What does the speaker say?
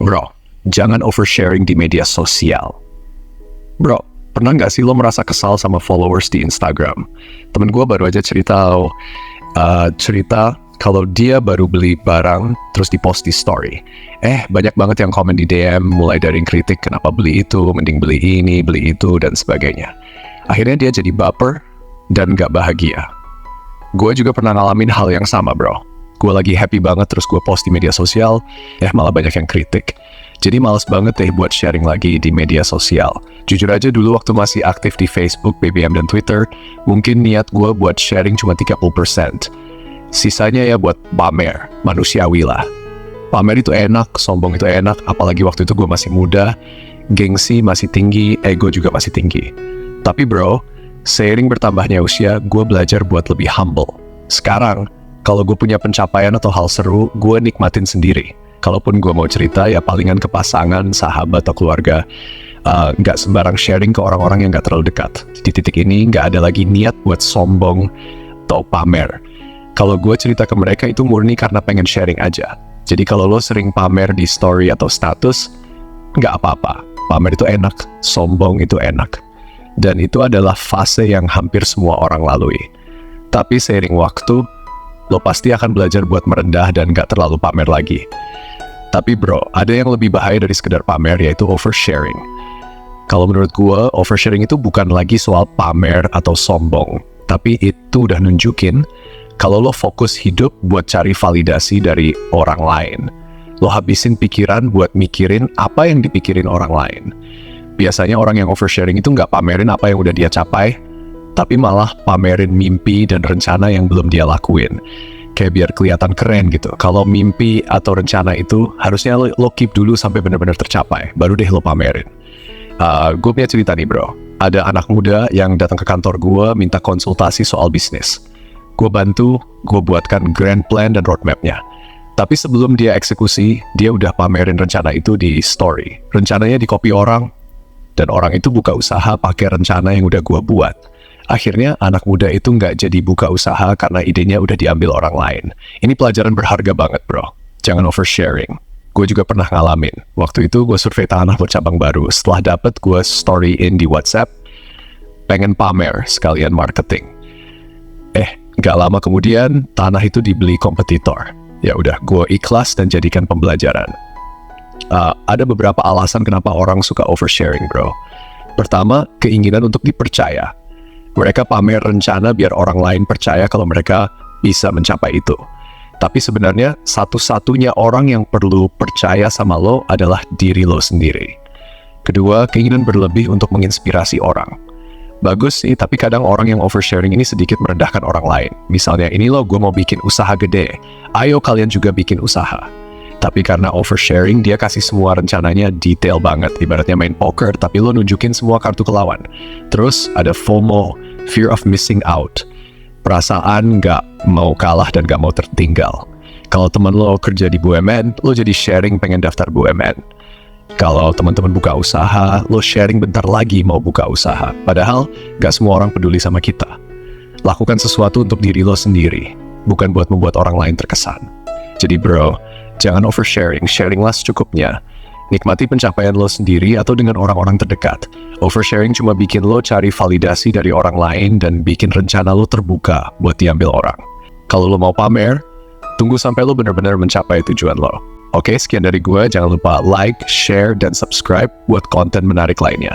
Bro, jangan oversharing di media sosial. Bro, pernah nggak sih lo merasa kesal sama followers di Instagram? Temen gue baru aja cerita kalau dia baru beli barang terus di-post di story. Banyak banget yang komen di DM, mulai dari yang kritik kenapa beli itu, mending beli ini, beli itu, dan sebagainya. Akhirnya dia jadi baper dan nggak bahagia. Gue juga pernah ngalamin hal yang sama, bro. Gue lagi happy banget terus gue post di media sosial, malah banyak yang kritik. Jadi males banget deh buat sharing lagi di media sosial. Jujur aja dulu waktu masih aktif di Facebook, BBM, dan Twitter, mungkin niat gue buat sharing cuma 30%. Sisanya ya buat pamer, manusiawi lah. Pamer itu enak, sombong itu enak, apalagi waktu itu gue masih muda, gengsi masih tinggi, ego juga masih tinggi. Tapi bro, seiring bertambahnya usia, gue belajar buat lebih humble. Sekarang, kalau gue punya pencapaian atau hal seru, gue nikmatin sendiri. Kalaupun gue mau cerita, ya palingan ke pasangan, sahabat, atau keluarga. Nggak sembarang sharing ke orang-orang yang nggak terlalu dekat. Di titik ini, nggak ada lagi niat buat sombong atau pamer. Kalau gue cerita ke mereka, itu murni karena pengen sharing aja. Jadi kalau lo sering pamer di story atau status, nggak apa-apa. Pamer itu enak, sombong itu enak. Dan itu adalah fase yang hampir semua orang lalui. Tapi seiring waktu, lo pasti akan belajar buat merendah dan gak terlalu pamer lagi. Tapi bro, ada yang lebih bahaya dari sekedar pamer, yaitu oversharing. Kalau menurut gue, oversharing itu bukan lagi soal pamer atau sombong. Tapi itu udah nunjukin kalau lo fokus hidup buat cari validasi dari orang lain. Lo habisin pikiran buat mikirin apa yang dipikirin orang lain. Biasanya orang yang oversharing itu nggak pamerin apa yang udah dia capai, tapi malah pamerin mimpi dan rencana yang belum dia lakuin. Kayak biar kelihatan keren gitu. Kalau mimpi atau rencana itu harusnya lo keep dulu sampai benar-benar tercapai, baru deh lo pamerin. Gue punya cerita nih bro. Ada anak muda yang datang ke kantor gue minta konsultasi soal bisnis. Gue bantu, gue buatkan grand plan dan roadmapnya. Tapi sebelum dia eksekusi, dia udah pamerin rencana itu di story. Rencananya di copy orang, dan orang itu buka usaha pakai rencana yang udah gue buat. Akhirnya anak muda itu nggak jadi buka usaha karena idenya udah diambil orang lain. Ini pelajaran berharga banget bro. Jangan oversharing. Gue juga pernah ngalamin. Waktu itu gue survei tanah buat cabang baru. Setelah dapet, gue storyin di WhatsApp. Pengen pamer sekalian marketing. Nggak lama kemudian tanah itu dibeli kompetitor. Ya udah, gue ikhlas dan jadikan pembelajaran. Ada beberapa alasan kenapa orang suka oversharing bro. Pertama, keinginan untuk dipercaya. Mereka pamer rencana biar orang lain percaya kalau mereka bisa mencapai itu. Tapi sebenarnya satu-satunya orang yang perlu percaya sama lo adalah diri lo sendiri. Kedua, keinginan berlebih untuk menginspirasi orang. Bagus sih, tapi kadang orang yang oversharing ini sedikit merendahkan orang lain. Misalnya, ini lo gue mau bikin usaha gede. Ayo kalian juga bikin usaha. Tapi karena oversharing, dia kasih semua rencananya detail banget. Ibaratnya main poker, tapi lo nunjukin semua kartu ke lawan. Terus ada FOMO, fear of missing out. Perasaan nggak mau kalah dan nggak mau tertinggal. Kalau teman lo kerja di BUMN, lo jadi sharing pengen daftar BUMN. Kalau teman-teman buka usaha, lo sharing bentar lagi mau buka usaha. Padahal nggak semua orang peduli sama kita. Lakukan sesuatu untuk diri lo sendiri, bukan buat membuat orang lain terkesan. Jadi bro, jangan oversharing, sharinglah secukupnya. Nikmati pencapaian lo sendiri atau dengan orang-orang terdekat. Oversharing cuma bikin lo cari validasi dari orang lain dan bikin rencana lo terbuka buat diambil orang. Kalau lo mau pamer, tunggu sampai lo benar-benar mencapai tujuan lo. Oke, sekian dari gue. Jangan lupa like, share, dan subscribe buat konten menarik lainnya.